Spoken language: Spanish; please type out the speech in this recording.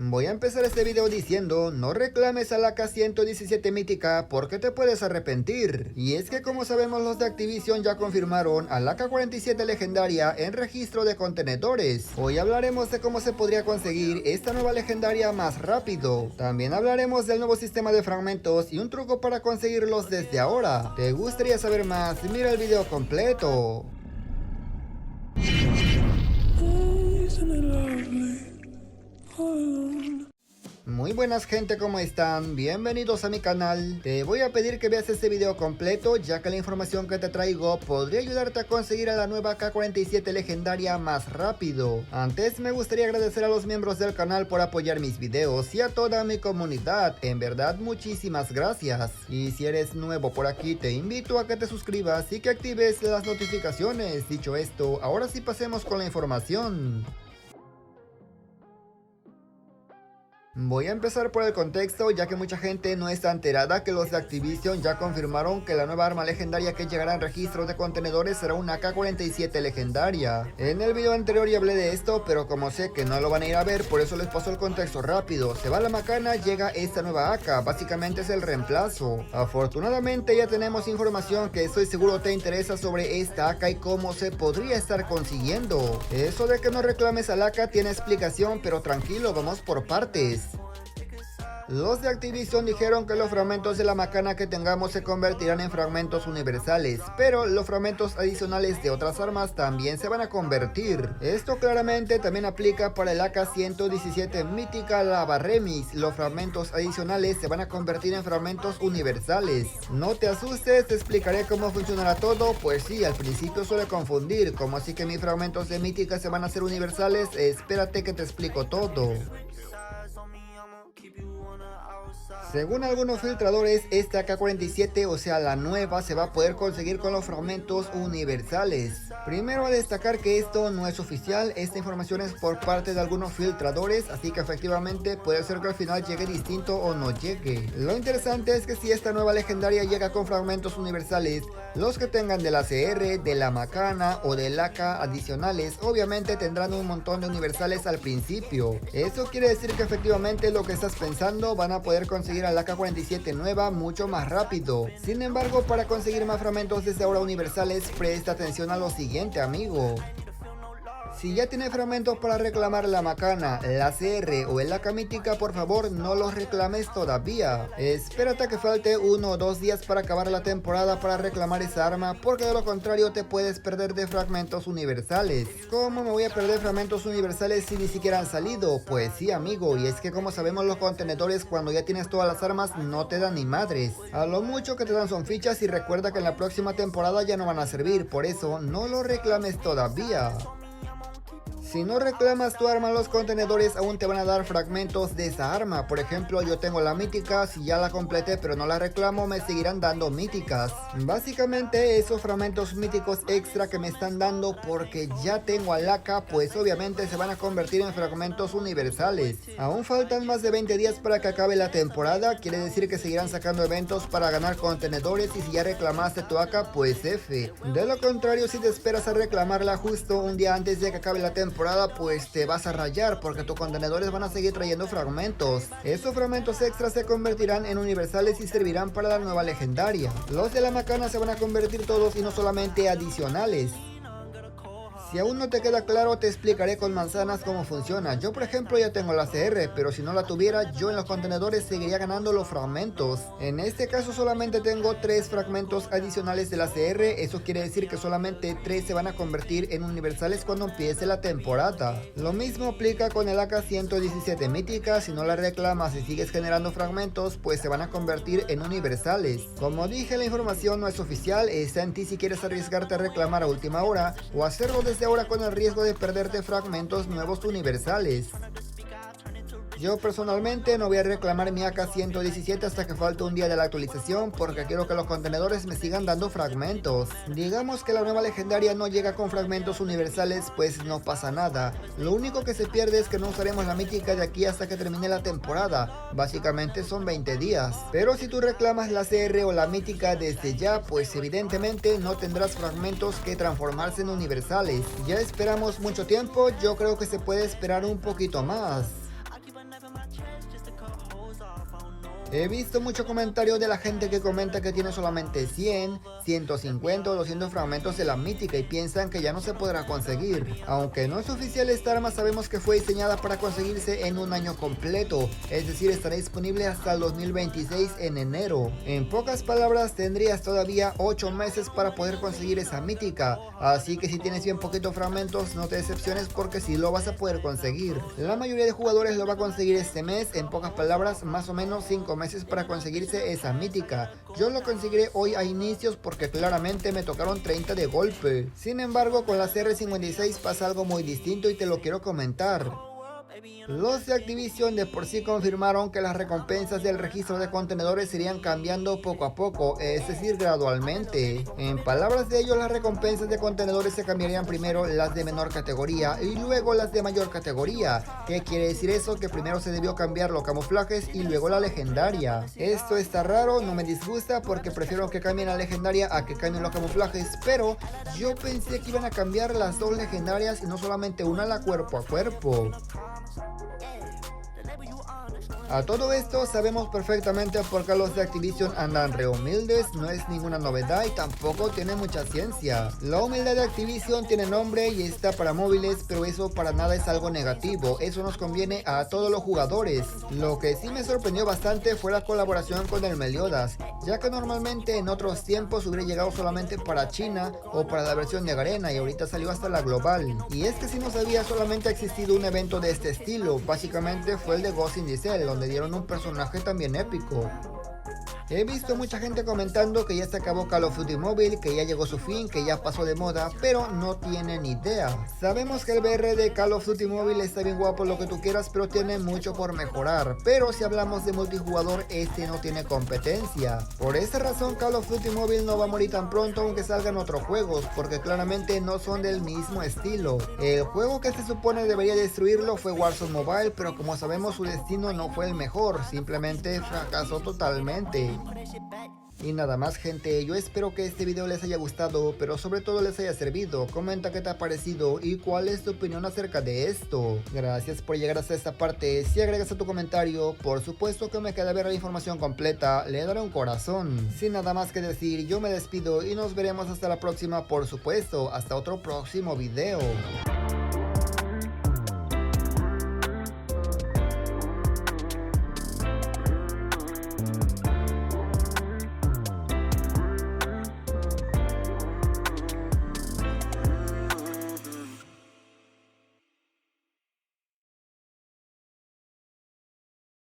Voy a empezar este video diciendo, no reclames a la AK-117 mítica porque te puedes arrepentir. Y es que como sabemos los de Activision ya confirmaron a la AK-47 legendaria en registro de contenedores. Hoy hablaremos de cómo se podría conseguir esta nueva legendaria más rápido. También hablaremos del nuevo sistema de fragmentos y un truco para conseguirlos desde ahora. ¿Te gustaría saber más? Mira el video completo. Muy buenas gente, ¿cómo están? Bienvenidos a mi canal. Te voy a pedir que veas este video completo, ya que la información que te traigo podría ayudarte a conseguir a la nueva AK-47 legendaria más rápido. Antes me gustaría agradecer a los miembros del canal por apoyar mis videos y a toda mi comunidad, en verdad muchísimas gracias. Y si eres nuevo por aquí te invito a que te suscribas y que actives las notificaciones. Dicho esto, ahora sí pasemos con la información. Voy a empezar por el contexto, ya que mucha gente no está enterada que los de Activision ya confirmaron que la nueva arma legendaria que llegará en registro de contenedores será una AK-47 legendaria. En el video anterior ya hablé de esto, pero como sé que no lo van a ir a ver, por eso les paso el contexto rápido. Se va la macana, llega esta nueva AK, básicamente es el reemplazo. Afortunadamente ya tenemos información que estoy seguro te interesa sobre esta AK y cómo se podría estar consiguiendo. Eso de que no reclames al AK tiene explicación, pero tranquilo, vamos por partes. Los de Activision dijeron que los fragmentos de la macana que tengamos se convertirán en fragmentos universales, pero los fragmentos adicionales de otras armas también se van a convertir. Esto claramente también aplica para el AK-117 mítica Lava Remix. Los fragmentos adicionales se van a convertir en fragmentos universales. No te asustes, te explicaré cómo funcionará todo. Pues sí, al principio suele confundir, como así que mis fragmentos de mítica se van a hacer universales. Espérate que te explico todo. Según algunos filtradores, esta AK-47, o sea la nueva, se va a poder conseguir con los fragmentos universales. Primero a destacar que esto no es oficial, esta información es por parte de algunos filtradores, así que efectivamente puede ser que al final llegue distinto o no llegue. Lo interesante es que si esta nueva legendaria llega con fragmentos universales, los que tengan de la CR, de la macana o del AK adicionales, obviamente tendrán un montón de universales al principio. Eso quiere decir que efectivamente lo que estás pensando, van a poder conseguir a la AK-47 nueva mucho más rápido. Sin embargo, para conseguir más fragmentos desde ahora universales, presta atención a lo siguiente, amigo. Si ya tienes fragmentos para reclamar la macana, la CR o el AK mítica, por favor no los reclames todavía. Espérate a que falte 1 o 2 días para acabar la temporada para reclamar esa arma, porque de lo contrario te puedes perder de fragmentos universales. ¿Cómo me voy a perder fragmentos universales si ni siquiera han salido? Pues sí, amigo, y es que como sabemos los contenedores cuando ya tienes todas las armas no te dan ni madres. A lo mucho que te dan son fichas y recuerda que en la próxima temporada ya no van a servir, por eso no los reclames todavía. Si no reclamas tu arma, los contenedores aún te van a dar fragmentos de esa arma. Por ejemplo, yo tengo la mítica, si ya la completé pero no la reclamo, me seguirán dando míticas. Básicamente esos fragmentos míticos extra que me están dando porque ya tengo al AK, pues obviamente se van a convertir en fragmentos universales. Aún faltan más de 20 días para que acabe la temporada, quiere decir que seguirán sacando eventos para ganar contenedores, y si ya reclamaste tu AK, pues F. De lo contrario, si te esperas a reclamarla justo un día antes de que acabe la temporada, pues te vas a rayar porque tus contenedores van a seguir trayendo fragmentos. Esos fragmentos extras se convertirán en universales y servirán para la nueva legendaria. Los de la macana se van a convertir todos y no solamente adicionales. Si aún no te queda claro, te explicaré con manzanas cómo funciona. Yo por ejemplo ya tengo la CR, pero si no la tuviera, yo en los contenedores seguiría ganando los fragmentos. En este caso solamente tengo 3 fragmentos adicionales de la CR, eso quiere decir que solamente 3 se van a convertir en universales cuando empiece la temporada. Lo mismo aplica con el AK-117 mítica, si no la reclamas y sigues generando fragmentos, pues se van a convertir en universales. Como dije, la información no es oficial, está en ti si quieres arriesgarte a reclamar a última hora o hacerlo desde ahora con el riesgo de perderte fragmentos nuevos universales. Yo personalmente no voy a reclamar mi AK-117 hasta que falte un día de la actualización, porque quiero que los contenedores me sigan dando fragmentos. Digamos que la nueva legendaria no llega con fragmentos universales, pues no pasa nada. Lo único que se pierde es que no usaremos la mítica de aquí hasta que termine la temporada. Básicamente son 20 días. Pero si tú reclamas la CR o la mítica desde ya, pues evidentemente no tendrás fragmentos que transformarse en universales. Ya esperamos mucho tiempo, yo creo que se puede esperar un poquito más. He visto muchos comentarios de la gente que comenta que tiene solamente 100, 150 o 200 fragmentos de la mítica y piensan que ya no se podrá conseguir. Aunque no es oficial, esta arma sabemos que fue diseñada para conseguirse en un año completo, es decir, estará disponible hasta el 2026 en enero. En pocas palabras, tendrías todavía 8 meses para poder conseguir esa mítica, así que si tienes bien poquitos fragmentos no te decepciones porque sí lo vas a poder conseguir. La mayoría de jugadores lo va a conseguir este mes, en pocas palabras, más o menos 5 meses para conseguirse esa mítica. Yo lo conseguiré hoy a inicios porque claramente me tocaron 30 de golpe. Sin embargo, con la CR56 pasa algo muy distinto y te lo quiero comentar. Los de Activision de por sí confirmaron que las recompensas del registro de contenedores irían cambiando poco a poco, es decir, gradualmente. En palabras de ellos, las recompensas de contenedores se cambiarían primero las de menor categoría y luego las de mayor categoría. ¿Qué quiere decir eso? Que primero se debió cambiar los camuflajes y luego la legendaria. Esto está raro, no me disgusta porque prefiero que cambien la legendaria a que cambien los camuflajes, pero yo pensé que iban a cambiar las dos legendarias y no solamente una, la cuerpo a cuerpo. A todo esto sabemos perfectamente por qué los de Activision andan re humildes, no es ninguna novedad y tampoco tiene mucha ciencia. La humildad de Activision tiene nombre y está para móviles, pero eso para nada es algo negativo, eso nos conviene a todos los jugadores. Lo que sí me sorprendió bastante fue la colaboración con el Meliodas, ya que normalmente en otros tiempos hubiera llegado solamente para China o para la versión de Garena y ahorita salió hasta la global. Y es que si no sabía, solamente ha existido un evento de este estilo, básicamente fue el de Ghost in the Shell, donde dieron un personaje también épico. He visto mucha gente comentando que ya se acabó Call of Duty Mobile, que ya llegó su fin, que ya pasó de moda, pero no tienen idea. Sabemos que el VR de Call of Duty Mobile está bien guapo, lo que tú quieras, pero tiene mucho por mejorar. Pero si hablamos de multijugador, este no tiene competencia. Por esa razón Call of Duty Mobile no va a morir tan pronto aunque salgan otros juegos, porque claramente no son del mismo estilo. El juego que se supone debería destruirlo fue Warzone Mobile, pero como sabemos su destino no fue el mejor, simplemente fracasó totalmente. Y nada más, gente, yo espero que este video les haya gustado, pero sobre todo les haya servido. Comenta qué te ha parecido y cuál es tu opinión acerca de esto. Gracias por llegar hasta esta parte. Si agregas a tu comentario, por supuesto que me queda ver la información completa, le daré un corazón. Sin nada más que decir, yo me despido y nos veremos hasta la próxima, por supuesto, hasta otro próximo video.